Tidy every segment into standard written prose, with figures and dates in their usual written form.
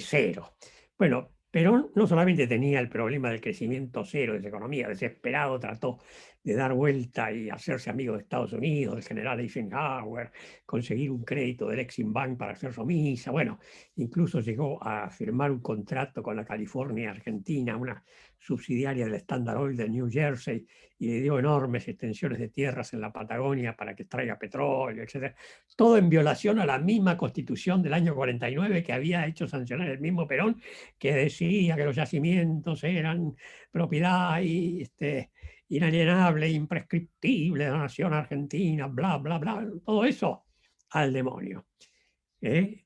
cero. Bueno, Perón no solamente tenía el problema del crecimiento cero de esa economía, desesperado trató de dar vuelta y hacerse amigo de Estados Unidos, del general Eisenhower, conseguir un crédito del Exim Bank para hacer remisa. Bueno, incluso llegó a firmar un contrato con la California Argentina, una subsidiaria del Standard Oil de New Jersey, y le dio enormes extensiones de tierras en la Patagonia para que traiga petróleo, etc. Todo en violación a la misma constitución del año 49 que había hecho sancionar el mismo Perón, que decía que los yacimientos eran propiedad inalienable, imprescriptible de la nación argentina, bla, bla, bla, todo eso al demonio.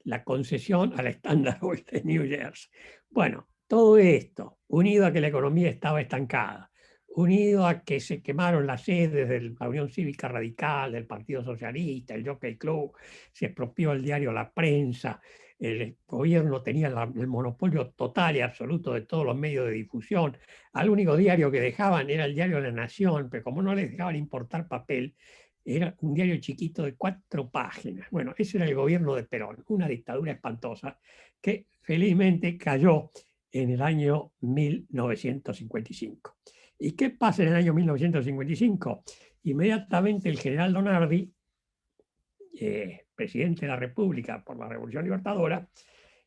La concesión al Standard Oil de New Jersey. Bueno, todo esto, unido a que la economía estaba estancada, unido a que se quemaron las sedes de la Unión Cívica Radical, del Partido Socialista, el Jockey Club, se expropió el diario La Prensa, el gobierno tenía el monopolio total y absoluto de todos los medios de difusión. Al único diario que dejaban era el diario La Nación, pero como no les dejaban importar papel, era un diario chiquito de 4 páginas. Bueno, ese era el gobierno de Perón, una dictadura espantosa que felizmente cayó en el año 1955. ¿Y qué pasa en el año 1955? Inmediatamente el general Donardi, presidente de la República por la Revolución Libertadora,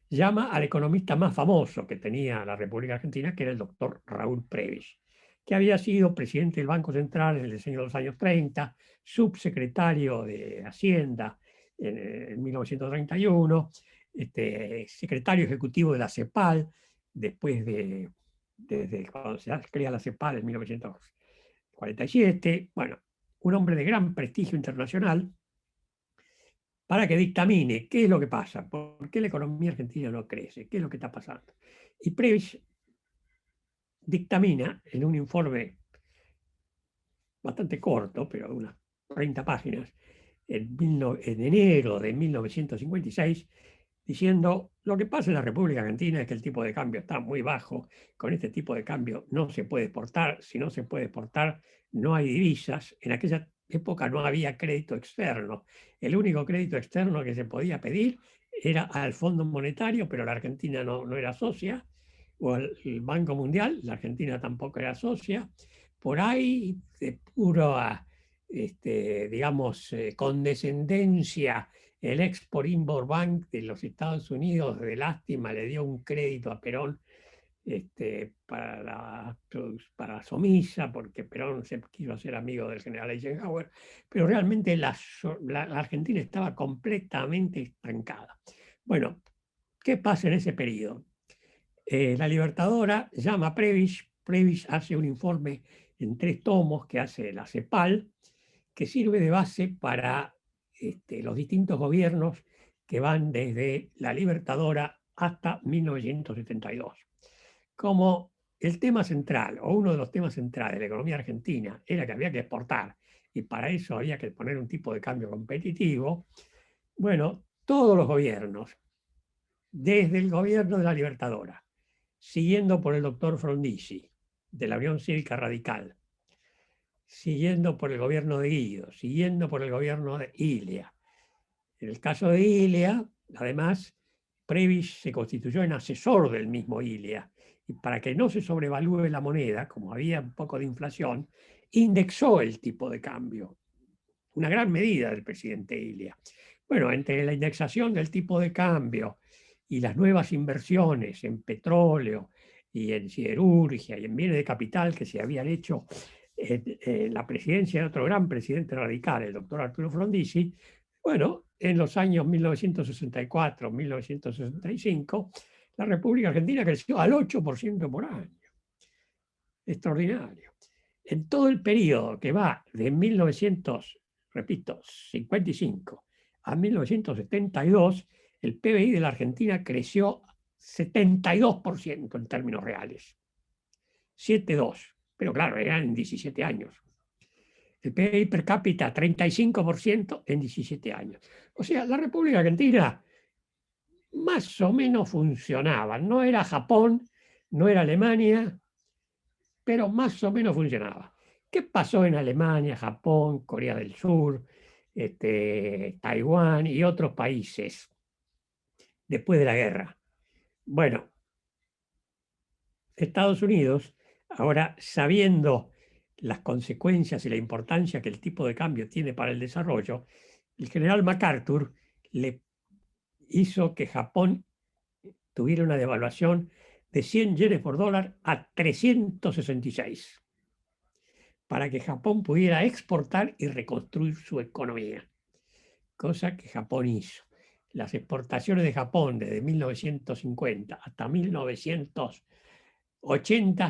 llama al economista más famoso que tenía la República Argentina, que era el doctor Raúl Prebisch, que había sido presidente del Banco Central en el diseño de los años 30, subsecretario de Hacienda en 1931, secretario ejecutivo de la CEPAL, desde cuando se crea la CEPAL en 1947. Bueno, un hombre de gran prestigio internacional, para que dictamine qué es lo que pasa, por qué la economía argentina no crece, qué es lo que está pasando. Y Prebisch dictamina en un informe bastante corto, pero unas 30 páginas, en enero de 1956, diciendo: lo que pasa en la República Argentina es que el tipo de cambio está muy bajo, con este tipo de cambio no se puede exportar, si no se puede exportar no hay divisas, en aquella época no había crédito externo, el único crédito externo que se podía pedir era al Fondo Monetario, pero la Argentina no era socia, o al Banco Mundial, la Argentina tampoco era socia. Por ahí, de pura, digamos, condescendencia, el Export-Import Bank de los Estados Unidos, de lástima, le dio un crédito a Perón para Somisa, porque Perón se quiso hacer amigo del general Eisenhower, pero realmente la Argentina estaba completamente estancada. Bueno, ¿qué pasa en ese periodo? La Libertadora llama a Prebisch, Prebisch hace un informe en 3 tomos que hace la CEPAL, que sirve de base para los distintos gobiernos que van desde la Libertadora hasta 1972. Como el tema central, o uno de los temas centrales de la economía argentina, era que había que exportar, y para eso había que poner un tipo de cambio competitivo, bueno, todos los gobiernos, desde el gobierno de la Libertadora, siguiendo por el doctor Frondizi, de la Unión Cívica Radical, siguiendo por el gobierno de Guido, siguiendo por el gobierno de Ilia. En el caso de Ilia, además, Prebisch se constituyó en asesor del mismo Ilia, y para que no se sobrevalúe la moneda, como había un poco de inflación, indexó el tipo de cambio. Una gran medida del presidente Ilia. Bueno, entre la indexación del tipo de cambio y las nuevas inversiones en petróleo y en siderurgia y en bienes de capital que se habían hecho en la presidencia de otro gran presidente radical, el doctor Arturo Frondizi, bueno, en los años 1964-1965, la República Argentina creció al 8% por año. Extraordinario. En todo el periodo que va de 1955 a 1972, el PBI de la Argentina creció 72% en términos reales. 7,2. Pero claro, eran en 17 años. El PBI per cápita, 35% en 17 años. O sea, la República Argentina más o menos funcionaba. No era Japón, no era Alemania, pero más o menos funcionaba. ¿Qué pasó en Alemania, Japón, Corea del Sur, Taiwán y otros países después de la guerra? Bueno, Estados Unidos, ahora sabiendo las consecuencias y la importancia que el tipo de cambio tiene para el desarrollo, el general MacArthur le hizo que Japón tuviera una devaluación de 100 yenes por dólar a 366, para que Japón pudiera exportar y reconstruir su economía, cosa que Japón hizo. Las exportaciones de Japón desde 1950 hasta 1980,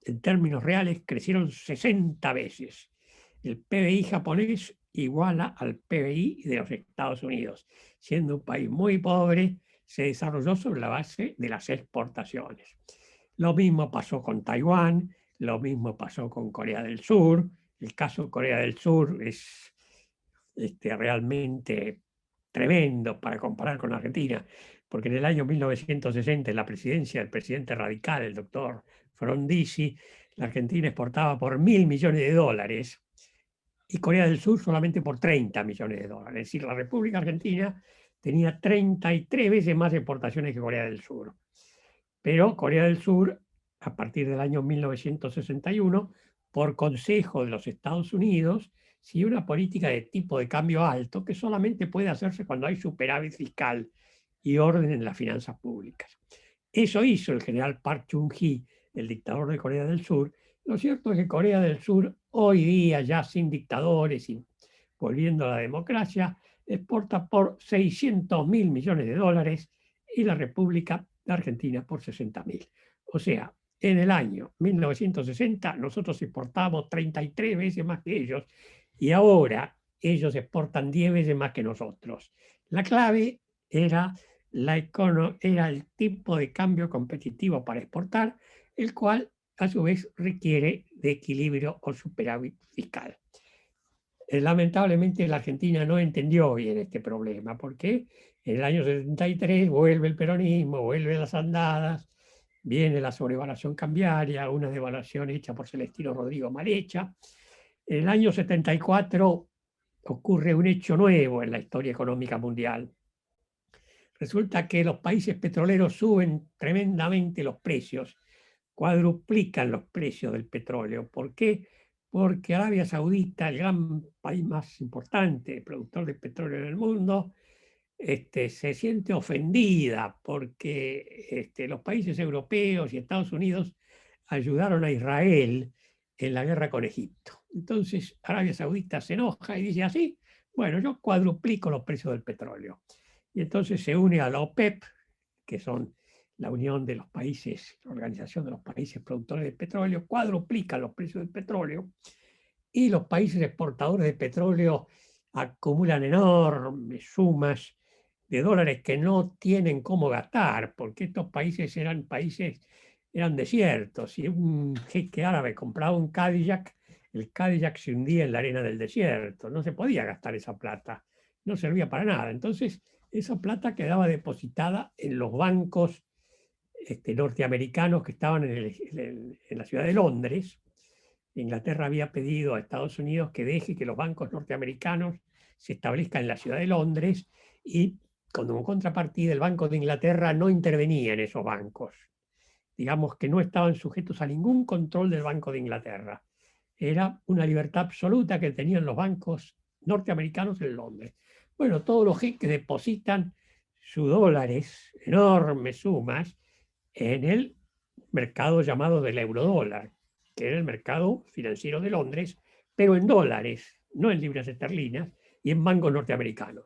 en términos reales, crecieron 60 veces. El PBI japonés iguala al PBI de los Estados Unidos. Siendo un país muy pobre, se desarrolló sobre la base de las exportaciones. Lo mismo pasó con Taiwán, lo mismo pasó con Corea del Sur. El caso de Corea del Sur es realmente tremendo para comparar con Argentina, porque en el año 1960, en la presidencia del presidente radical, el doctor Frondizi, la Argentina exportaba por 1.000 millones de dólares y Corea del Sur solamente por 30 millones de dólares. Es decir, la República Argentina tenía 33 veces más exportaciones que Corea del Sur. Pero Corea del Sur, a partir del año 1961, por consejo de los Estados Unidos, sigue una política de tipo de cambio alto que solamente puede hacerse cuando hay superávit fiscal y orden en las finanzas públicas. Eso hizo el general Park Chung-hee, el dictador de Corea del Sur. Lo cierto es que Corea del Sur, hoy día ya sin dictadores y volviendo a la democracia, exporta por 600.000 millones de dólares y la República de Argentina por 60.000. O sea, en el año 1960 nosotros exportamos 33 veces más que ellos y ahora ellos exportan 10 veces más que nosotros. La clave era era el tipo de cambio competitivo para exportar, el cual a su vez requiere de equilibrio o superávit fiscal. Lamentablemente la Argentina no entendió bien este problema, porque en el año 73 vuelve el peronismo, vuelven las andadas, viene la sobrevaluación cambiaria, una devaluación hecha por Celestino Rodrigo mal hecha. En el año 74 ocurre un hecho nuevo en la historia económica mundial. Resulta que los países petroleros suben tremendamente los precios, cuadruplican los precios del petróleo. ¿Por qué? Porque Arabia Saudita, el gran país más importante, productor de petróleo en el mundo, se siente ofendida porque los países europeos y Estados Unidos ayudaron a Israel en la guerra con Egipto. Entonces Arabia Saudita se enoja y dice así, bueno, yo cuadruplico los precios del petróleo. Y entonces se une a la OPEP, que son la Unión de los Países, la Organización de los Países Productores de Petróleo, cuadruplica los precios del petróleo y los países exportadores de petróleo acumulan enormes sumas de dólares que no tienen cómo gastar, porque estos países eran desiertos. Y un jeque árabe compraba un Cadillac, el Cadillac se hundía en la arena del desierto, no se podía gastar esa plata, no servía para nada. Entonces, esa plata quedaba depositada en los bancos norteamericanos que estaban en la ciudad de Londres. Inglaterra había pedido a Estados Unidos que deje que los bancos norteamericanos se establezcan en la ciudad de Londres y como contrapartida el Banco de Inglaterra no intervenía en esos bancos. Digamos que no estaban sujetos a ningún control del Banco de Inglaterra. Era una libertad absoluta que tenían los bancos norteamericanos en Londres. Bueno, todos los jeques depositan sus dólares, enormes sumas, en el mercado llamado del eurodólar, que era el mercado financiero de Londres, pero en dólares, no en libras esterlinas, y en bancos norteamericanos.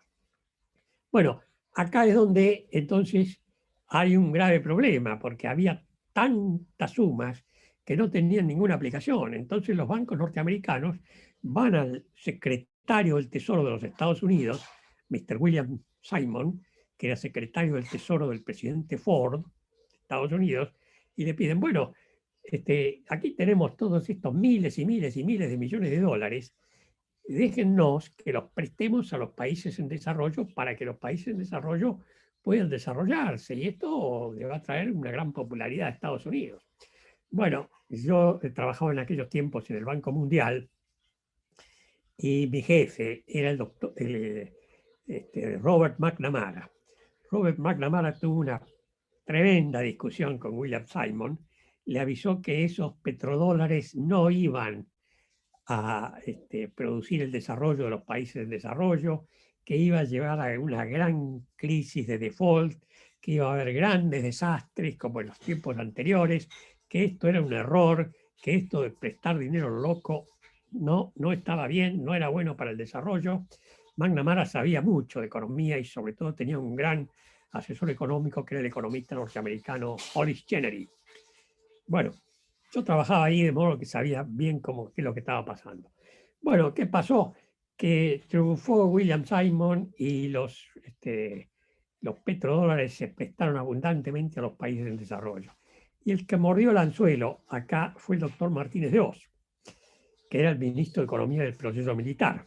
Bueno, acá es donde entonces hay un grave problema, porque había tantas sumas que no tenían ninguna aplicación. Entonces los bancos norteamericanos van al secretario del Tesoro de los Estados Unidos, Mr. William Simon, que era secretario del Tesoro del presidente Ford, de Estados Unidos, y le piden, bueno, aquí tenemos todos estos miles y miles y miles de millones de dólares, déjennos que los prestemos a los países en desarrollo para que los países en desarrollo puedan desarrollarse. Y esto le va a traer una gran popularidad a Estados Unidos. Bueno, yo trabajaba en aquellos tiempos en el Banco Mundial y mi jefe era el doctor Robert McNamara. Robert McNamara tuvo una tremenda discusión con William Simon, le avisó que esos petrodólares no iban a producir el desarrollo de los países en desarrollo, que iba a llevar a una gran crisis de default, que iba a haber grandes desastres como en los tiempos anteriores, que esto era un error, que esto de prestar dinero loco no estaba bien, no era bueno para el desarrollo. McNamara sabía mucho de economía y sobre todo tenía un gran asesor económico que era el economista norteamericano Hollis Chenery. Bueno, yo trabajaba ahí de modo que sabía bien qué es lo que estaba pasando. Bueno, ¿qué pasó? Que triunfó William Simon y los petrodólares se prestaron abundantemente a los países en desarrollo. Y el que mordió el anzuelo acá fue el doctor Martínez de Oz, que era el ministro de Economía del proceso militar.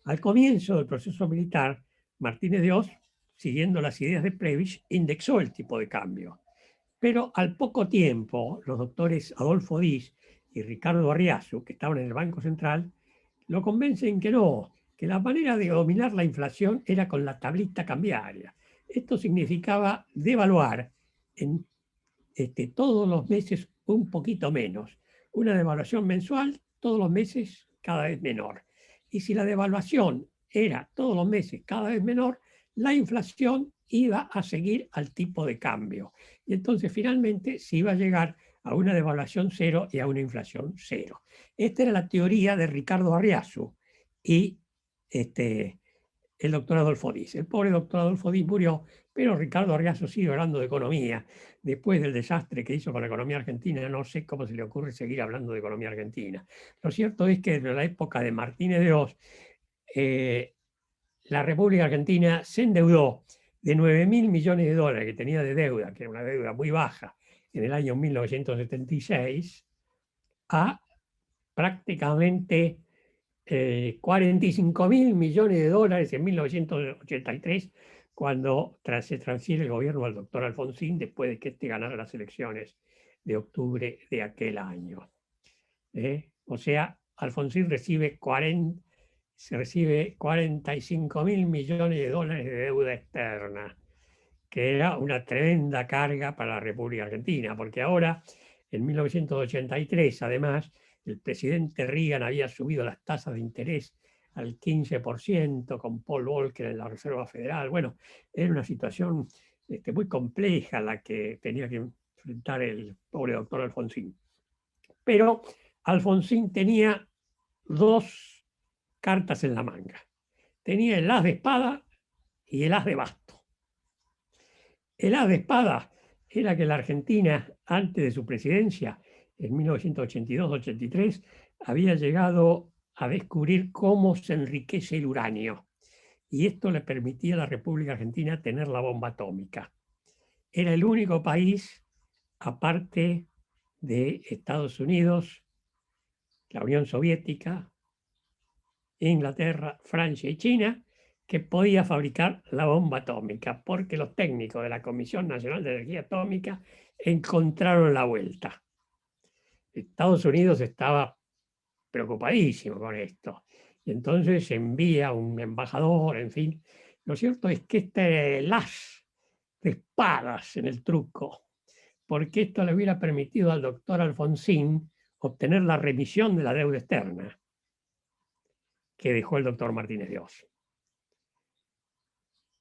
Al comienzo del proceso militar, Martínez de Oz, siguiendo las ideas de Prebisch, indexó el tipo de cambio. Pero al poco tiempo, los doctores Adolfo Diz y Ricardo Arriazu, que estaban en el Banco Central, lo convencen que no, que la manera de dominar la inflación era con la tablita cambiaria. Esto significaba devaluar en todos los meses un poquito menos. Una devaluación mensual todos los meses cada vez menor. Y si la devaluación era todos los meses cada vez menor, la inflación iba a seguir al tipo de cambio. Y entonces finalmente se iba a llegar a una devaluación cero y a una inflación cero. Esta era la teoría de Ricardo Arriazu y el doctor Adolfo Diz. El pobre doctor Adolfo Diz murió, pero Ricardo Arriazu sigue hablando de economía. Después del desastre que hizo con la economía argentina, no sé cómo se le ocurre seguir hablando de economía argentina. Lo cierto es que en la época de Martínez de Oz, la República Argentina se endeudó de 9.000 millones de dólares que tenía de deuda, que era una deuda muy baja, en el año 1976, a prácticamente 45.000 millones de dólares en 1983, cuando se transfiere el gobierno al doctor Alfonsín después de que éste ganara las elecciones de octubre de aquel año. O sea, Alfonsín recibe 45.000 millones de dólares de deuda externa, que era una tremenda carga para la República Argentina, porque ahora, en 1983, además, el presidente Reagan había subido las tasas de interés al 15% con Paul Volcker en la Reserva Federal. Bueno, era una situación muy compleja la que tenía que enfrentar el pobre doctor Alfonsín. Pero Alfonsín tenía dos cartas en la manga. Tenía el as de espada y el as de basto. El as de espada era que la Argentina, antes de su presidencia, en 1982-83, había llegado a descubrir cómo se enriquece el uranio. Y esto le permitía a la República Argentina tener la bomba atómica. Era el único país, aparte de Estados Unidos, la Unión Soviética, Inglaterra, Francia y China, que podía fabricar la bomba atómica, porque los técnicos de la Comisión Nacional de Energía Atómica encontraron la vuelta. Estados Unidos estaba preocupadísimo con esto. Y entonces envía un embajador, en fin. Lo cierto es que este las de espadas en el truco, porque esto le hubiera permitido al doctor Alfonsín obtener la remisión de la deuda externa que dejó el doctor Martínez de Oz.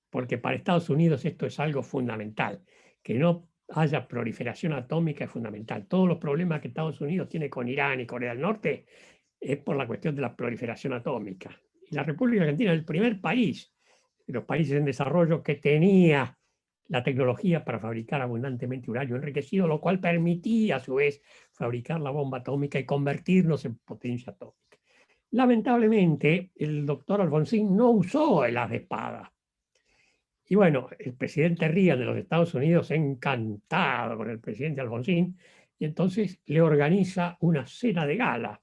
Porque para Estados Unidos esto es algo fundamental. Que no haya proliferación atómica es fundamental. Todos los problemas que Estados Unidos tiene con Irán y Corea del Norte es por la cuestión de la proliferación atómica. Y la República Argentina es el primer país de los países en desarrollo que tenía la tecnología para fabricar abundantemente uranio enriquecido, lo cual permitía a su vez fabricar la bomba atómica y convertirnos en potencia atómica. Lamentablemente, el doctor Alfonsín no usó el as de espada. Y bueno, el presidente Reagan de los Estados Unidos, encantado con el presidente Alfonsín, y entonces le organiza una cena de gala.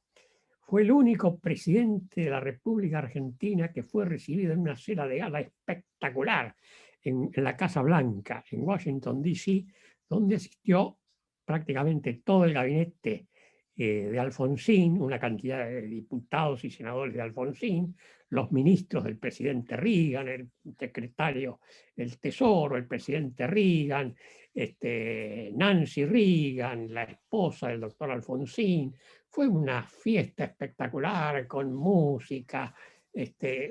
Fue el único presidente de la República Argentina que fue recibido en una cena de gala espectacular en la Casa Blanca, en Washington, D.C., donde asistió prácticamente todo el gabinete de Alfonsín, una cantidad de diputados y senadores de Alfonsín, los ministros del presidente Reagan, el secretario del Tesoro, el presidente Reagan, Nancy Reagan, la esposa del doctor Alfonsín. Fue una fiesta espectacular con música,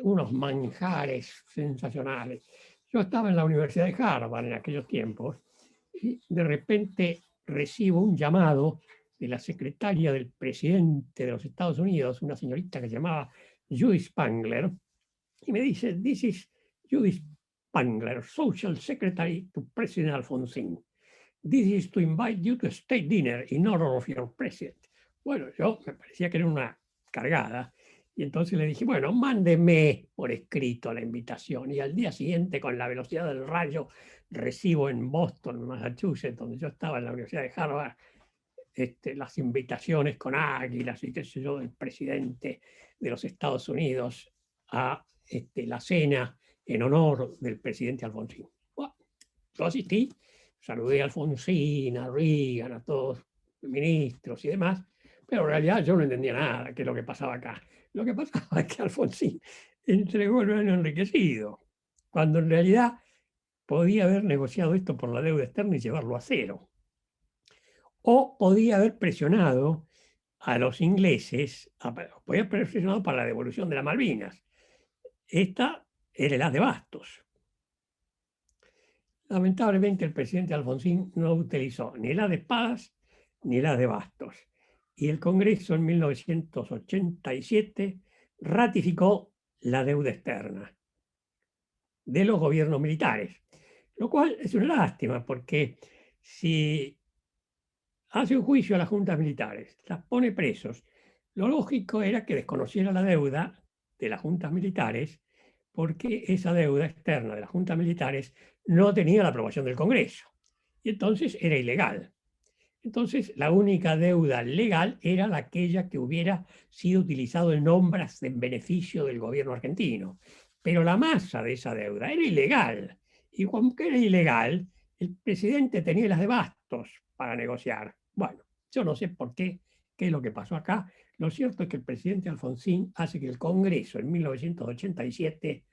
unos manjares sensacionales. Yo estaba en la Universidad de Harvard en aquellos tiempos y de repente recibo un llamado de la secretaria del presidente de los Estados Unidos, una señorita que se llamaba Judy Spangler, y me dice, "This is Judy Spangler, Social Secretary to President Alfonsín. This is to invite you to a state dinner in honor of your president." Bueno, yo me parecía que era una cargada, y entonces le dije, bueno, mándeme por escrito la invitación. Y al día siguiente, con la velocidad del rayo, recibo en Boston, Massachusetts, donde yo estaba en la Universidad de Harvard, las invitaciones con águilas y qué sé yo, del presidente de los Estados Unidos a la cena en honor del presidente Alfonsín. Bueno, yo asistí, saludé a Alfonsín, a Reagan, a todos los ministros y demás, pero en realidad yo no entendía nada que es lo que pasaba acá. Lo que pasaba es que Alfonsín entregó el urano enriquecido, cuando en realidad podía haber negociado esto por la deuda externa y llevarlo a cero. O podía haber presionado a los ingleses, podía haber presionado para la devolución de las Malvinas. Esta era el as de bastos. Lamentablemente el presidente Alfonsín no utilizó ni el as de espadas ni el as de bastos. Y el Congreso en 1987 ratificó la deuda externa de los gobiernos militares, lo cual es una lástima, porque si hace un juicio a las juntas militares, las pone presos, lo lógico era que desconociera la deuda de las juntas militares, porque esa deuda externa de las juntas militares no tenía la aprobación del Congreso, y entonces era ilegal. Entonces, la única deuda legal era aquella que hubiera sido utilizado en obras en beneficio del gobierno argentino. Pero la masa de esa deuda era ilegal. Y como que era ilegal, el presidente tenía las de bastos para negociar. Bueno, yo no sé por qué es lo que pasó acá. Lo cierto es que el presidente Alfonsín hace que el Congreso en 1987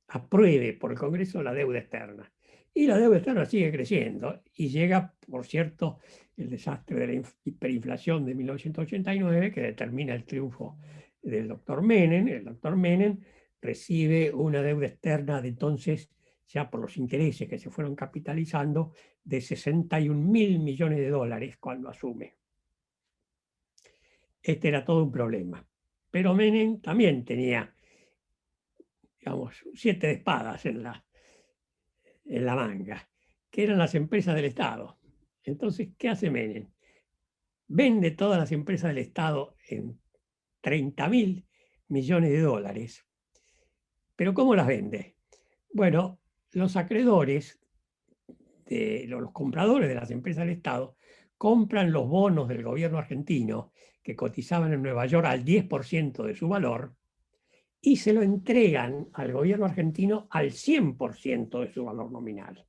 apruebe por el Congreso la deuda externa. Y la deuda externa sigue creciendo y llega, por cierto, el desastre de la hiperinflación de 1989, que determina el triunfo del doctor Menem. El doctor Menem recibe una deuda externa de entonces, ya por los intereses que se fueron capitalizando, de 61.000 millones de dólares cuando asume. Este era todo un problema. Pero Menem también tenía, digamos, 7 espadas en la manga, que eran las empresas del Estado. Entonces, ¿qué hace Menem? Vende todas las empresas del Estado en 30.000 millones de dólares. ¿Pero cómo las vende? Bueno, los acreedores, los compradores de las empresas del Estado, compran los bonos del gobierno argentino que cotizaban en Nueva York al 10% de su valor y se lo entregan al gobierno argentino al 100% de su valor nominal.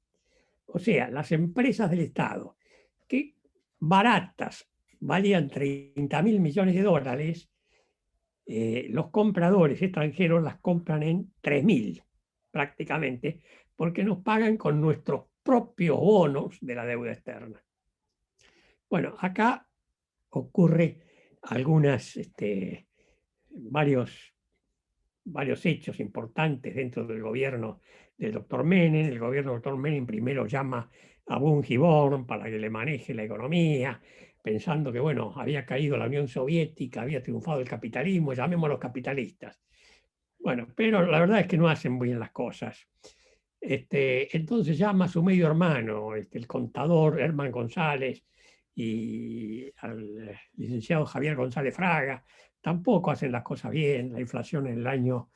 O sea, las empresas del Estado, que baratas valían 30.000 millones de dólares, los compradores extranjeros las compran en 3.000 prácticamente, porque nos pagan con nuestros propios bonos de la deuda externa. Bueno, acá ocurre varios hechos importantes dentro del gobierno del doctor Menem. El gobierno del doctor Menem primero llama a Bungiborn para que le maneje la economía, pensando que, bueno, había caído la Unión Soviética, había triunfado el capitalismo, llamémoslos capitalistas. Bueno, pero la verdad es que no hacen bien las cosas. Entonces llama a su medio hermano, el contador Herman González, y al licenciado Javier González Fraga. Tampoco hacen las cosas bien. La inflación en el año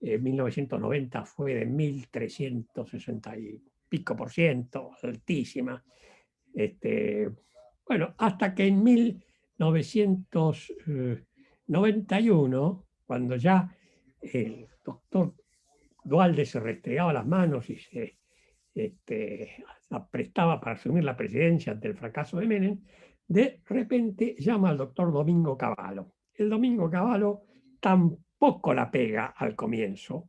1990 fue de 1.360 y pico por ciento, altísima. Bueno, hasta que en 1991, cuando ya el doctor Duhalde se restregaba las manos y se aprestaba para asumir la presidencia ante el fracaso de Menem, de repente llama al doctor Domingo Cavallo. El Domingo Cavallo tampoco la pega al comienzo,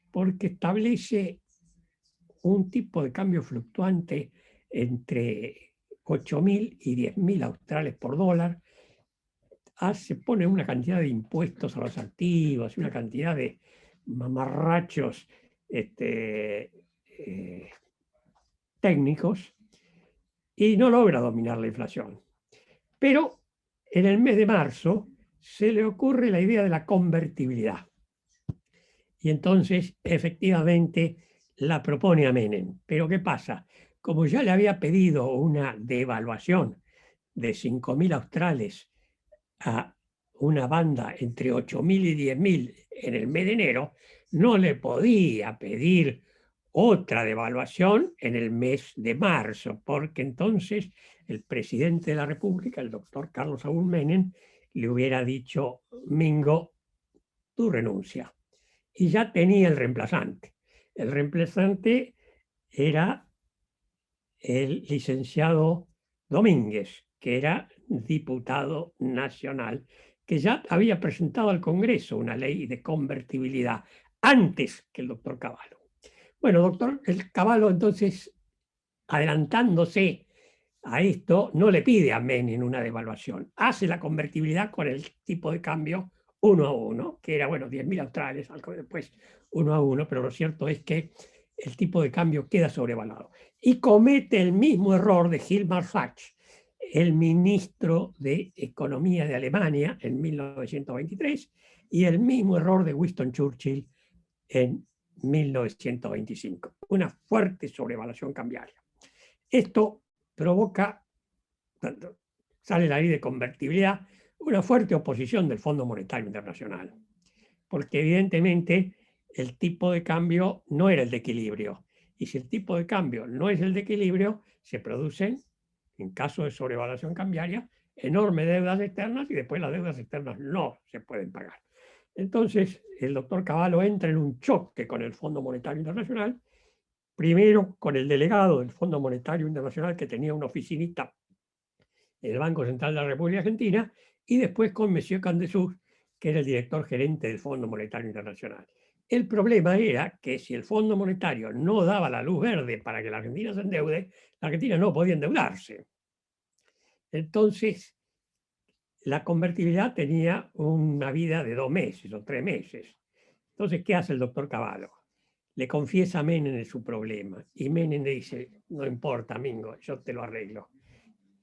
porque establece un tipo de cambio fluctuante entre 8.000 y 10.000 australes por dólar, se pone una cantidad de impuestos a los activos, una cantidad de mamarrachos técnicos, y no logra dominar la inflación. Pero en el mes de marzo se le ocurre la idea de la convertibilidad. Y entonces, efectivamente, la propone a Menem. Pero ¿qué pasa? Como ya le había pedido una devaluación de 5.000 australes a una banda entre 8.000 y 10.000 en el mes de enero, no le podía pedir otra devaluación en el mes de marzo, porque entonces el presidente de la República, el doctor Carlos Saúl Menem, le hubiera dicho: Mingo, tú renuncia. Y ya tenía el reemplazante. El reemplazante era el licenciado Domínguez, que era diputado nacional, que ya había presentado al Congreso una ley de convertibilidad antes que el doctor Cavallo. Bueno, doctor, el Cavallo entonces, adelantándose a esto, no le pide a Menem una devaluación, hace la convertibilidad con el tipo de cambio 1 a 1, que era, bueno, 10.000 australes, después 1 a 1, pero lo cierto es que el tipo de cambio queda sobrevaluado. Y comete el mismo error de Hilmar Sachs, el ministro de Economía de Alemania en 1923, y el mismo error de Winston Churchill en 1925, una fuerte sobrevaluación cambiaria. Esto provoca, cuando sale la ley de convertibilidad, una fuerte oposición del Fondo Monetario Internacional, porque evidentemente el tipo de cambio no era el de equilibrio. Y si el tipo de cambio no es el de equilibrio, se producen, en caso de sobrevaluación cambiaria, enormes deudas externas, y después las deudas externas no se pueden pagar. Entonces, el doctor Cavallo entra en un choque con el Fondo Monetario Internacional, primero con el delegado del Fondo Monetario Internacional, que tenía una oficinita en el Banco Central de la República Argentina, y después con Monsieur Candesús, que era el director gerente del Fondo Monetario Internacional. El problema era que si el Fondo Monetario no daba la luz verde para que la Argentina se endeude, la Argentina no podía endeudarse. Entonces, la convertibilidad tenía una vida de 2 meses o 3 meses. Entonces, ¿qué hace el doctor Cavallo? Le confiesa a Menem su problema, y Menem le dice: no importa, Mingo, yo te lo arreglo.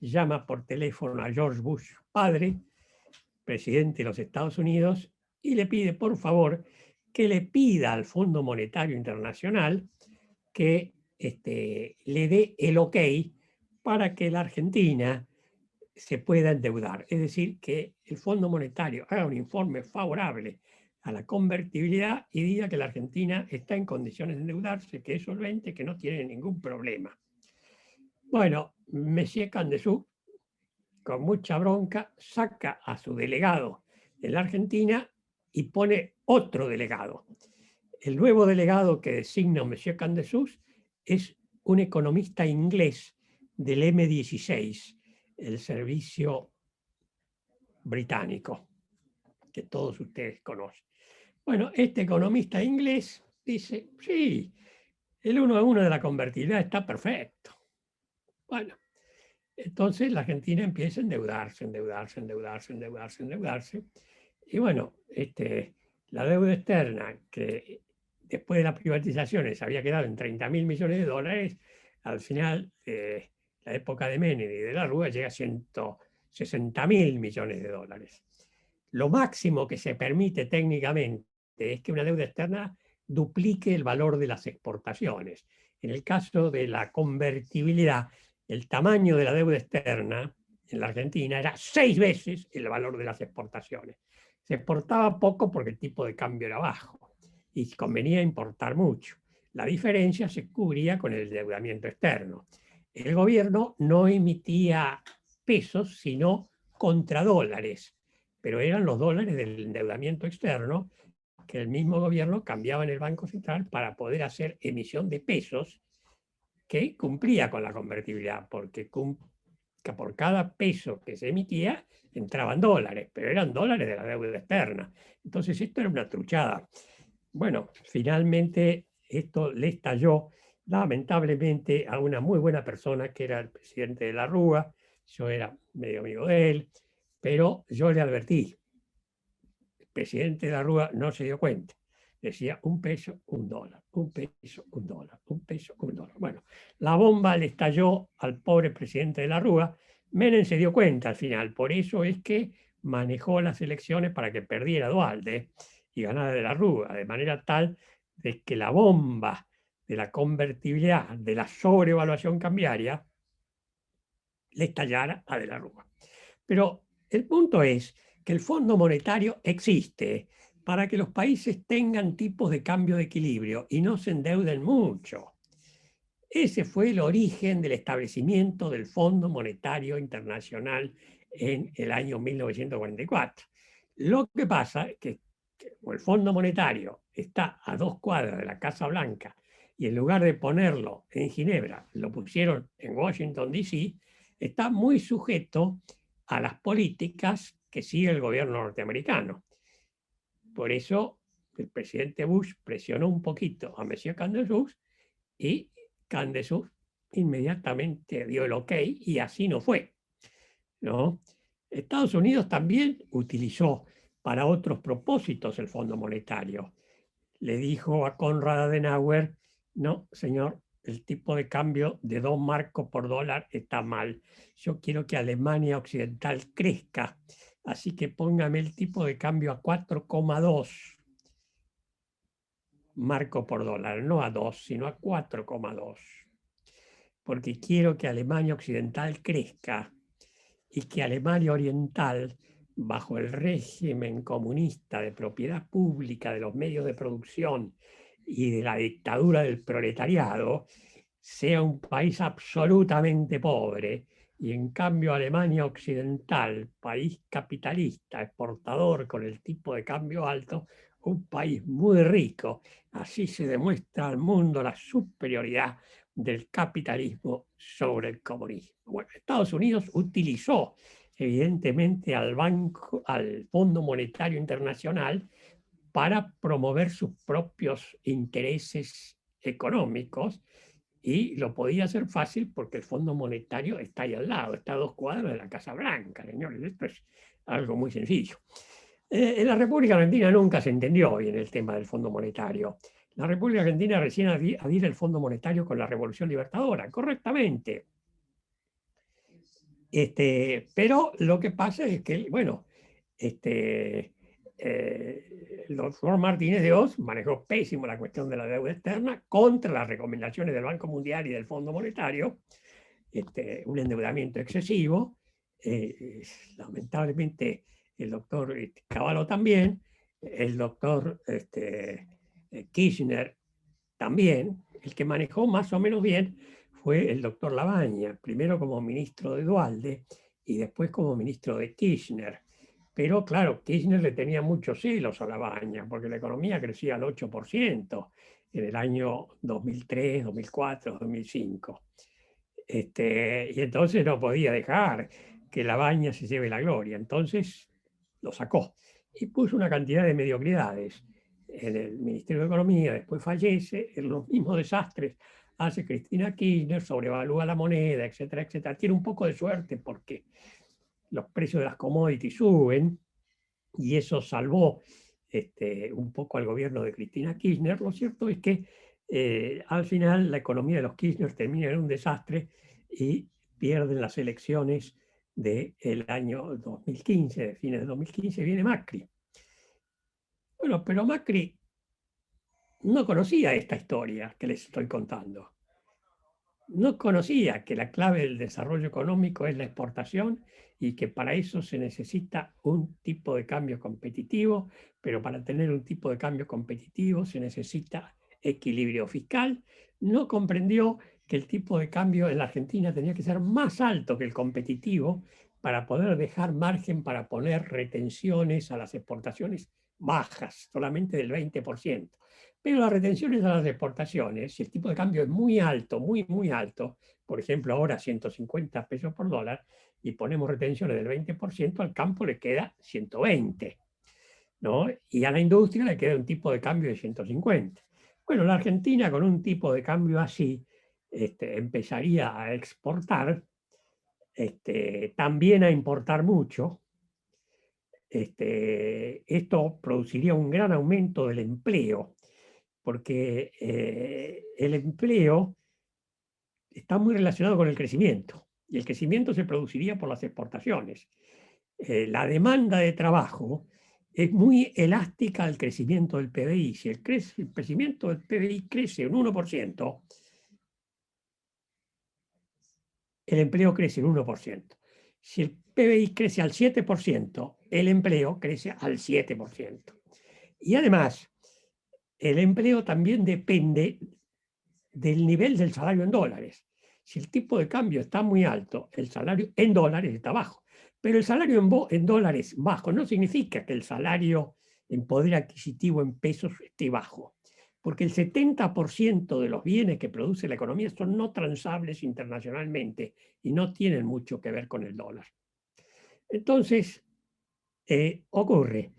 Llama por teléfono a George Bush padre, presidente de los Estados Unidos, y le pide por favor que le pida al Fondo Monetario Internacional que le dé el ok para que la Argentina se pueda endeudar. Es decir, que el Fondo Monetario haga un informe favorable a la convertibilidad y diga que la Argentina está en condiciones de endeudarse, que es solvente, que no tiene ningún problema. Bueno, Monsieur Candesú, con mucha bronca, saca a su delegado en la Argentina y pone otro delegado. El nuevo delegado que designa Monsieur Candesús es un economista inglés del M16, el servicio británico, que todos ustedes conocen. Bueno, este economista inglés dice: sí, el 1 a 1 de la convertibilidad está perfecto. Bueno, entonces la Argentina empieza a endeudarse, endeudarse, endeudarse, endeudarse, endeudarse. Y bueno, la deuda externa, que después de las privatizaciones había quedado en 30.000 millones de dólares, al final, la época de Menem y de la Rúa, llega a 160.000 millones de dólares. Lo máximo que se permite técnicamente es que una deuda externa duplique el valor de las exportaciones. En el caso de la convertibilidad, el tamaño de la deuda externa en la Argentina era 6 veces el valor de las exportaciones. Se exportaba poco porque el tipo de cambio era bajo y convenía importar mucho. La diferencia se cubría con el endeudamiento externo. El gobierno no emitía pesos, sino contradólares, pero eran los dólares del endeudamiento externo que el mismo gobierno cambiaba en el Banco Central para poder hacer emisión de pesos que cumplía con la convertibilidad, porque por cada peso que se emitía entraban dólares, pero eran dólares de la deuda externa. Entonces esto era una truchada. Bueno, finalmente esto le estalló lamentablemente a una muy buena persona que era el presidente de la Rúa. Yo era medio amigo de él, pero yo le advertí. El presidente de la Rúa no se dio cuenta. Decía un peso, un dólar, un peso, un dólar, un peso, un dólar. Bueno, la bomba le estalló al pobre presidente de la Rúa. Menem se dio cuenta al final, por eso es que manejó las elecciones para que perdiera Duhalde y ganara de la Rúa, de manera tal de que la bomba de la convertibilidad, de la sobrevaluación cambiaria, le estallara a de la Rúa. Pero el punto es que el Fondo Monetario existe para que los países tengan tipos de cambio de equilibrio y no se endeuden mucho. Ese fue el origen del establecimiento del Fondo Monetario Internacional en el año 1944. Lo que pasa es que el Fondo Monetario está a 2 cuadras de la Casa Blanca y en lugar de ponerlo en Ginebra, lo pusieron en Washington, D.C., está muy sujeto a las políticas que sigue el gobierno norteamericano. Por eso el presidente Bush presionó un poquito a Monsieur Candesus y Candesus inmediatamente dio el ok y así no fue, ¿no? Estados Unidos también utilizó para otros propósitos el Fondo Monetario. Le dijo a Konrad Adenauer, no, señor, el tipo de cambio de 2 marcos por dólar está mal. Yo quiero que Alemania Occidental crezca, así que póngame el tipo de cambio a 4,2 marcos por dólar, no a 2, sino a 4,2, porque quiero que Alemania Occidental crezca y que Alemania Oriental, bajo el régimen comunista de propiedad pública de los medios de producción y de la dictadura del proletariado, sea un país absolutamente pobre, y en cambio Alemania Occidental, país capitalista, exportador con el tipo de cambio alto, un país muy rico. Así se demuestra al mundo la superioridad del capitalismo sobre el comunismo. Bueno, Estados Unidos utilizó evidentemente al Fondo Monetario Internacional para promover sus propios intereses económicos, y lo podía hacer fácil porque el Fondo Monetario está ahí al lado, está a 2 cuadras de la Casa Blanca, señores. Esto es algo muy sencillo. En la República Argentina nunca se entendió bien el tema del Fondo Monetario. La República Argentina recién adhiere el Fondo Monetario con la Revolución Libertadora, correctamente. Pero lo que pasa es que, bueno, el doctor Martínez de Oz manejó pésimo la cuestión de la deuda externa contra las recomendaciones del Banco Mundial y del Fondo Monetario, un endeudamiento excesivo. Lamentablemente, el doctor Cavallo también, el doctor Kirchner también. El que manejó más o menos bien fue el doctor Labaña, primero como ministro de Duhalde y después como ministro de Kirchner. Pero claro, Kirchner le tenía muchos celos a Labaña, porque la economía crecía al 8% en el año 2003, 2004, 2005. Y entonces no podía dejar que Labaña se lleve la gloria. Entonces lo sacó y puso una cantidad de mediocridades en el Ministerio de Economía. Después fallece, en los mismos desastres hace Cristina Kirchner, sobrevalúa la moneda, etcétera, etcétera. Tiene un poco de suerte porque los precios de las commodities suben y eso salvó un poco al gobierno de Cristina Kirchner. Lo cierto es que al final la economía de los Kirchner termina en un desastre y pierden las elecciones del año 2015, de fines de 2015, viene Macri. Bueno, pero Macri no conocía esta historia que les estoy contando. No conocía que la clave del desarrollo económico es la exportación y que para eso se necesita un tipo de cambio competitivo, pero para tener un tipo de cambio competitivo se necesita equilibrio fiscal. No comprendió que el tipo de cambio en la Argentina tenía que ser más alto que el competitivo para poder dejar margen para poner retenciones a las exportaciones bajas, solamente del 20%. Pero las retenciones a las exportaciones, si el tipo de cambio es muy alto, muy, muy alto, por ejemplo, ahora 150 pesos por dólar, y ponemos retenciones del 20%, al campo le queda 120, ¿no? Y a la industria le queda un tipo de cambio de 150. Bueno, la Argentina con un tipo de cambio así empezaría a exportar, también a importar mucho. Esto produciría un gran aumento del empleo, porque el empleo está muy relacionado con el crecimiento, y el crecimiento se produciría por las exportaciones. La demanda de trabajo es muy elástica al crecimiento del PBI. Si el crecimiento del PBI crece un 1%, el empleo crece un 1%. Si el PBI crece al 7%, el empleo crece al 7%. Y además, el empleo también depende del nivel del salario en dólares. Si el tipo de cambio está muy alto, el salario en dólares está bajo. Pero el salario en dólares bajo no significa que el salario en poder adquisitivo en pesos esté bajo, porque el 70% de los bienes que produce la economía son no transables internacionalmente y no tienen mucho que ver con el dólar. Entonces, ocurre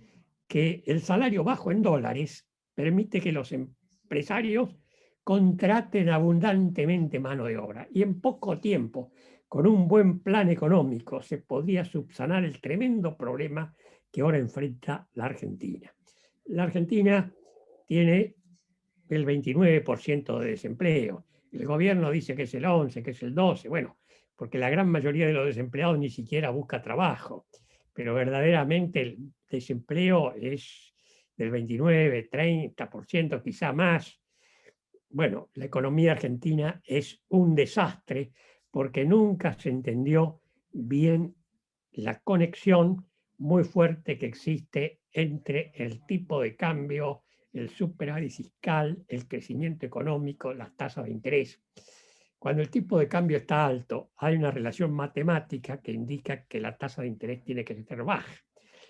que el salario bajo en dólares permite que los empresarios contraten abundantemente mano de obra y en poco tiempo, con un buen plan económico, se podría subsanar el tremendo problema que ahora enfrenta la Argentina. La Argentina tiene el 29% de desempleo. El gobierno dice que es el 11, que es el 12, bueno, porque la gran mayoría de los desempleados ni siquiera busca trabajo, pero verdaderamente el desempleo es del 29, 30%, quizá más. Bueno, la economía argentina es un desastre porque nunca se entendió bien la conexión muy fuerte que existe entre el tipo de cambio, el superávit fiscal, el crecimiento económico, las tasas de interés. Cuando el tipo de cambio está alto, hay una relación matemática que indica que la tasa de interés tiene que ser baja.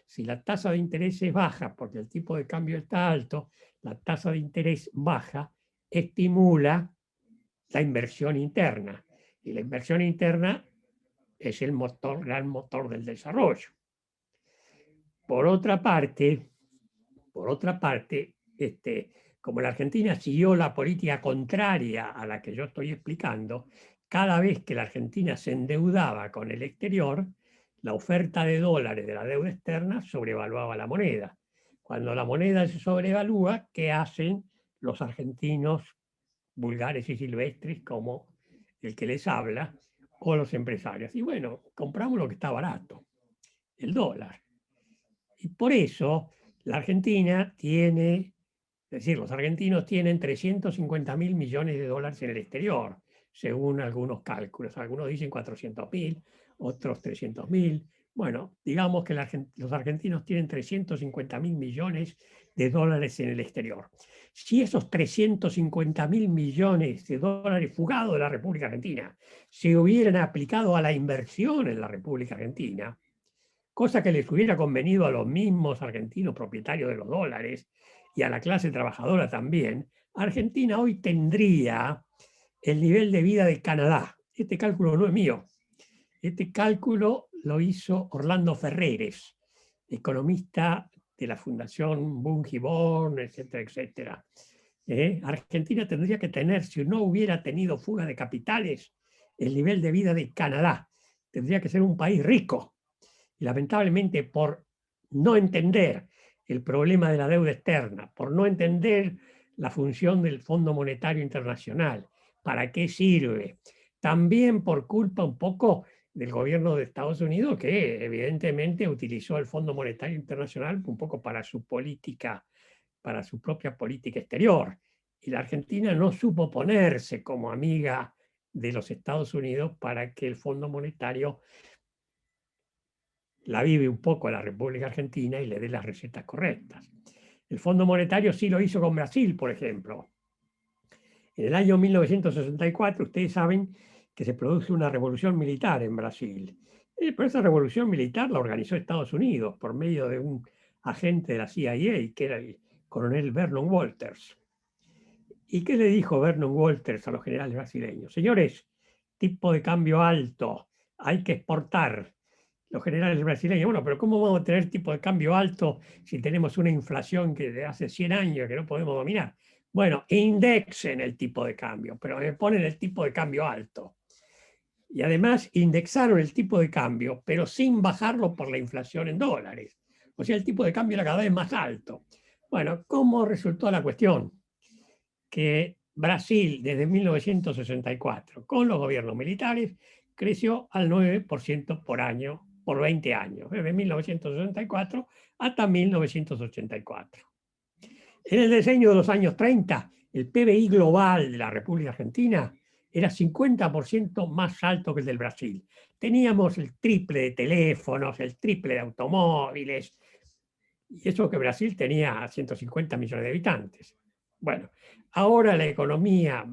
Si la tasa de interés es baja porque el tipo de cambio está alto, la tasa de interés baja estimula la inversión interna. Y la inversión interna es el motor, gran motor del desarrollo. Por otra parte, como la Argentina siguió la política contraria a la que yo estoy explicando, cada vez que la Argentina se endeudaba con el exterior, la oferta de dólares de la deuda externa sobrevaluaba la moneda. Cuando la moneda se sobrevalúa, ¿qué hacen los argentinos vulgares y silvestres como el que les habla o los empresarios? Y bueno, compramos lo que está barato, el dólar. Y por eso la Argentina tiene, es decir, los argentinos tienen 350.000 millones de dólares en el exterior, según algunos cálculos. Algunos dicen 400.000, otros 300.000. Bueno, digamos que los argentinos tienen 350.000 millones de dólares en el exterior. Si esos 350.000 millones de dólares fugados de la República Argentina se hubieran aplicado a la inversión en la República Argentina, cosa que les hubiera convenido a los mismos argentinos propietarios de los dólares y a la clase trabajadora también, Argentina hoy tendría el nivel de vida de Canadá. Este cálculo no es mío. Este cálculo lo hizo Orlando Ferreres, economista de la Fundación Bunge-Born, etcétera, etcétera. Argentina tendría que tener, si no hubiera tenido fuga de capitales, el nivel de vida de Canadá. Tendría que ser un país rico. Y lamentablemente por no entender el problema de la deuda externa, por no entender la función del Fondo Monetario Internacional, para qué sirve, también por culpa un poco del gobierno de Estados Unidos, que evidentemente utilizó el Fondo Monetario Internacional un poco para su política, para su propia política exterior. Y la Argentina no supo ponerse como amiga de los Estados Unidos para que el Fondo Monetario la vive un poco a la República Argentina y le dé las recetas correctas. El Fondo Monetario sí lo hizo con Brasil, por ejemplo. En el año 1964, ustedes saben que se produce una revolución militar en Brasil. Pero esa revolución militar la organizó Estados Unidos por medio de un agente de la CIA, que era el coronel Vernon Walters. ¿Y qué le dijo Vernon Walters a los generales brasileños? Señores, tipo de cambio alto, hay que exportar. Los generales brasileños, bueno, pero ¿cómo vamos a tener tipo de cambio alto si tenemos una inflación que de hace 100 años que no podemos dominar? Bueno, indexen el tipo de cambio, pero me ponen el tipo de cambio alto. Y además indexaron el tipo de cambio, pero sin bajarlo por la inflación en dólares. O sea, el tipo de cambio era cada vez más alto. Bueno, ¿cómo resultó la cuestión? Que Brasil, desde 1964, con los gobiernos militares, creció al 9% por año por 20 años, desde 1964 hasta 1984. En el diseño de los años 30, el PBI global de la República Argentina era 50% más alto que el del Brasil. Teníamos el triple de teléfonos, el triple de automóviles, y eso que Brasil tenía 150 millones de habitantes. Bueno, ahora la economía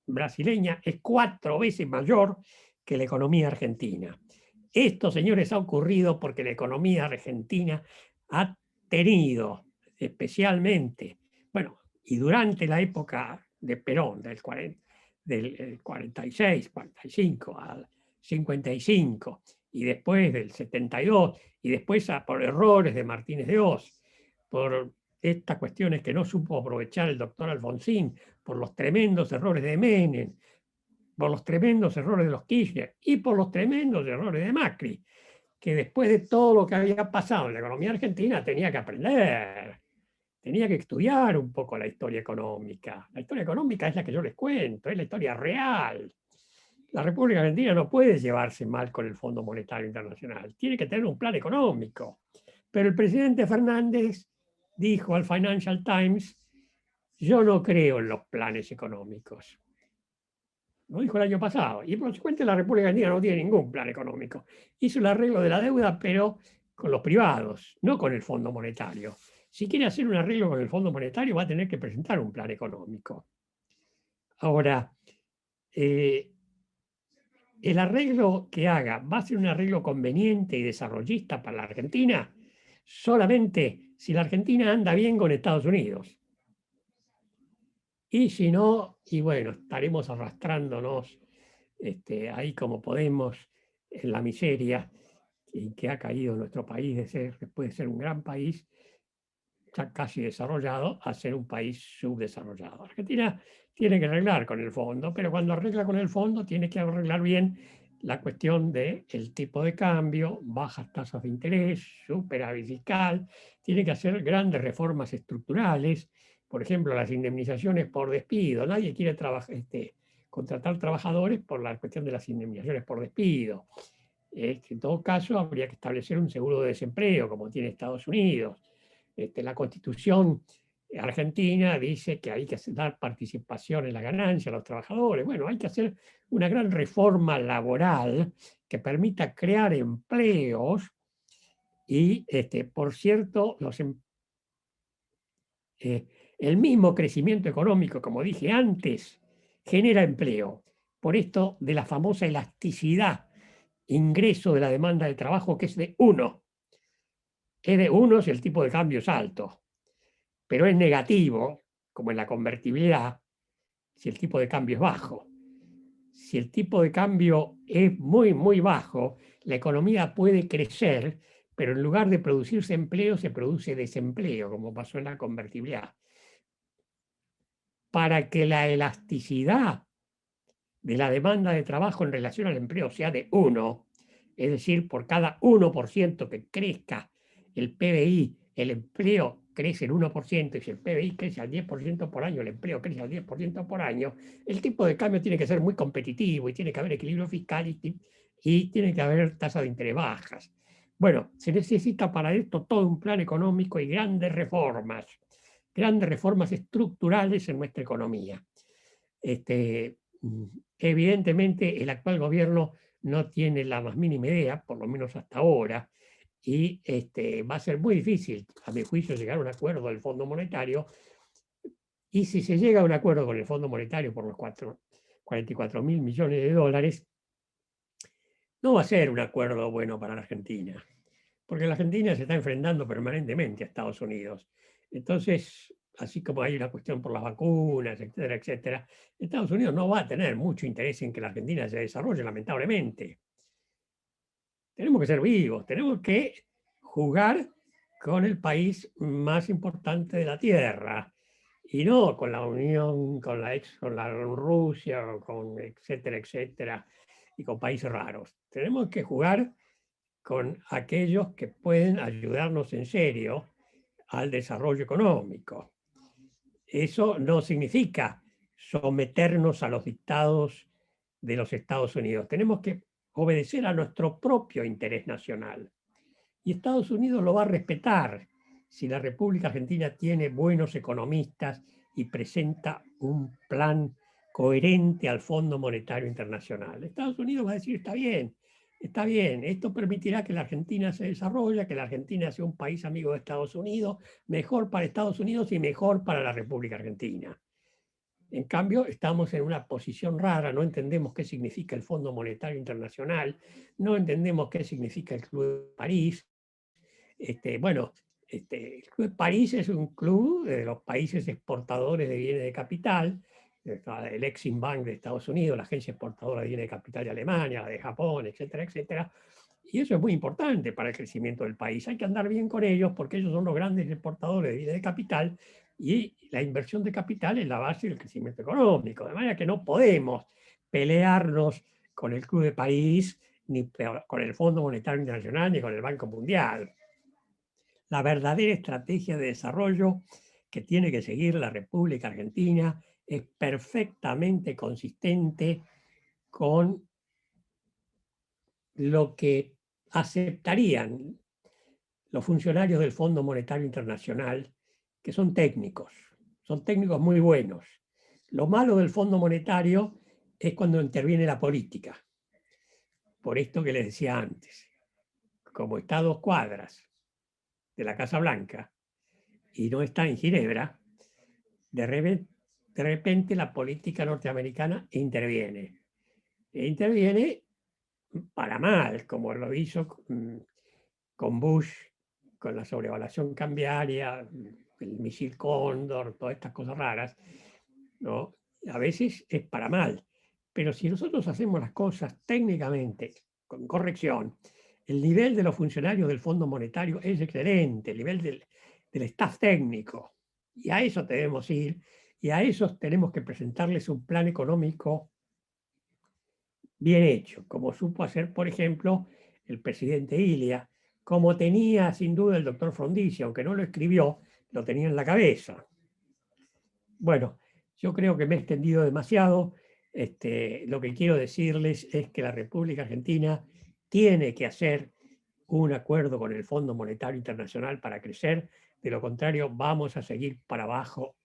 brasileña es 4 veces mayor que la economía argentina. Esto, señores, ha ocurrido porque la economía argentina ha tenido especialmente, bueno, y durante la época de Perón, del 46, 45 al 55, y después del 72, y después por errores de Martínez de Oz, por estas cuestiones que no supo aprovechar el doctor Alfonsín, por los tremendos errores de Menem, por los tremendos errores de los Kirchner y por los tremendos errores de Macri, que después de todo lo que había pasado en la economía argentina tenía que aprender, tenía que estudiar un poco la historia económica. La historia económica es la que yo les cuento, es la historia real. La República Argentina no puede llevarse mal con el Fondo Monetario Internacional, tiene que tener un plan económico. Pero el presidente Fernández dijo al Financial Times, yo no creo en los planes económicos. Lo dijo el año pasado. Y por consecuente la República Argentina no tiene ningún plan económico. Hizo el arreglo de la deuda, pero con los privados, no con el Fondo Monetario. Si quiere hacer un arreglo con el Fondo Monetario, va a tener que presentar un plan económico. Ahora, el arreglo que haga va a ser un arreglo conveniente y desarrollista para la Argentina solamente si la Argentina anda bien con Estados Unidos. Y si no, y bueno, estaremos arrastrándonos ahí como podemos en la miseria en que ha caído nuestro país de ser, después de ser un gran país ya casi desarrollado, a ser un país subdesarrollado. Argentina tiene que arreglar con el fondo, pero cuando arregla con el fondo tiene que arreglar bien la cuestión del tipo de cambio, bajas tasas de interés, superávit fiscal, tiene que hacer grandes reformas estructurales, por ejemplo, las indemnizaciones por despido. Nadie quiere contratar trabajadores por la cuestión de las indemnizaciones por despido. En todo caso, habría que establecer un seguro de desempleo, como tiene Estados Unidos. La Constitución argentina dice que hay que dar participación en la ganancia a los trabajadores. Bueno, hay que hacer una gran reforma laboral que permita crear empleos y, por cierto, el mismo crecimiento económico, como dije antes, genera empleo. Por esto de la famosa elasticidad, ingreso de la demanda de trabajo, que es de 1. Es de 1 si el tipo de cambio es alto, pero es negativo, como en la convertibilidad, si el tipo de cambio es bajo. Si el tipo de cambio es muy, muy bajo, la economía puede crecer, pero en lugar de producirse empleo, se produce desempleo, como pasó en la convertibilidad. Para que la elasticidad de la demanda de trabajo en relación al empleo sea de 1, es decir, por cada 1% que crezca el PBI, el empleo crece el 1%, y si el PBI crece al 10% por año, el empleo crece al 10% por año, el tipo de cambio tiene que ser muy competitivo y tiene que haber equilibrio fiscal y tiene que haber tasas de interés bajas. Bueno, se necesita para esto todo un plan económico y grandes reformas estructurales en nuestra economía. Evidentemente, el actual gobierno no tiene la más mínima idea, por lo menos hasta ahora, y va a ser muy difícil, a mi juicio, llegar a un acuerdo del Fondo Monetario. Y si se llega a un acuerdo con el Fondo Monetario por los 44 mil millones de dólares, no va a ser un acuerdo bueno para la Argentina, porque la Argentina se está enfrentando permanentemente a Estados Unidos. Entonces, así como hay una cuestión por las vacunas, etcétera, etcétera, Estados Unidos no va a tener mucho interés en que la Argentina se desarrolle, lamentablemente. Tenemos que ser vivos, tenemos que jugar con el país más importante de la Tierra. y no con la Unión, con la Rusia, o con etcétera, etcétera, y con países raros. Tenemos que jugar con aquellos que pueden ayudarnos en serio al desarrollo económico. Eso no significa someternos a los dictados de los Estados Unidos. Tenemos que obedecer a nuestro propio interés nacional. Y Estados Unidos lo va a respetar si la República Argentina tiene buenos economistas y presenta un plan coherente al Fondo Monetario Internacional. Estados Unidos va a decir, está bien, esto permitirá que la Argentina se desarrolle, que la Argentina sea un país amigo de Estados Unidos, mejor para Estados Unidos y mejor para la República Argentina. En cambio, estamos en una posición rara, no entendemos qué significa el Fondo Monetario Internacional, no entendemos qué significa el Club de París. Bueno, el Club de París es un club de los países exportadores de bienes de capital, el Exim Bank de Estados Unidos, la agencia exportadora de bienes de capital de Alemania, la de Japón, etcétera, etcétera. Y eso es muy importante para el crecimiento del país. Hay que andar bien con ellos porque ellos son los grandes exportadores de bienes de capital y la inversión de capital es la base del crecimiento económico. De manera que no podemos pelearnos con el Club de París, ni con el Fondo Monetario Internacional, ni con el Banco Mundial. La verdadera estrategia de desarrollo que tiene que seguir la República Argentina es perfectamente consistente con lo que aceptarían los funcionarios del Fondo Monetario Internacional, que son técnicos muy buenos. Lo malo del Fondo Monetario es cuando interviene la política. Por esto que les decía antes, como está a 2 cuadras de la Casa Blanca y no está en Ginebra, de repente la política norteamericana interviene. E interviene para mal, como lo hizo con Bush, con la sobrevaluación cambiaria, el misil Cóndor, todas estas cosas raras, ¿no? A veces es para mal. Pero si nosotros hacemos las cosas técnicamente, con corrección, el nivel de los funcionarios del Fondo Monetario es excelente, el nivel del staff técnico. Y a eso debemos ir, y a esos tenemos que presentarles un plan económico bien hecho, como supo hacer, por ejemplo, el presidente Ilia, como tenía sin duda el doctor Frondizi, aunque no lo escribió, lo tenía en la cabeza. Bueno, yo creo que me he extendido demasiado. Lo que quiero decirles es que la República Argentina tiene que hacer un acuerdo con el Fondo Monetario Internacional para crecer. De lo contrario, vamos a seguir para abajo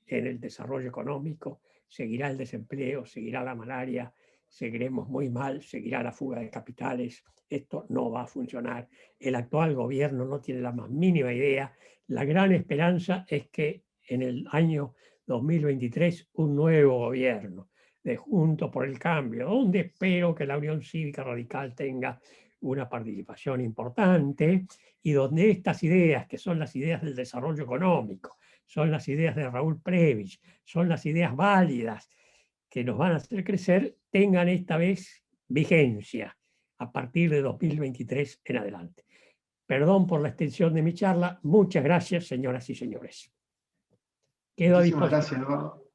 en el desarrollo económico, seguirá el desempleo, seguirá la malaria, seguiremos muy mal, seguirá la fuga de capitales. Esto no va a funcionar. El actual gobierno no tiene la más mínima idea. La gran esperanza es que en el año 2023 un nuevo gobierno de Juntos por el Cambio, donde espero que la Unión Cívica Radical tenga una participación importante y donde estas ideas, que son las ideas del desarrollo económico, son las ideas de Raúl Prebisch, son las ideas válidas que nos van a hacer crecer, tengan esta vez vigencia a partir de 2023 en adelante. Perdón por la extensión de mi charla. Muchas gracias, señoras y señores. Quedo a Muchísimas disposición gracias, Eduardo.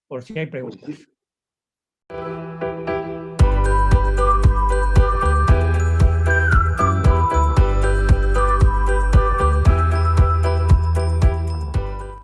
por si hay preguntas.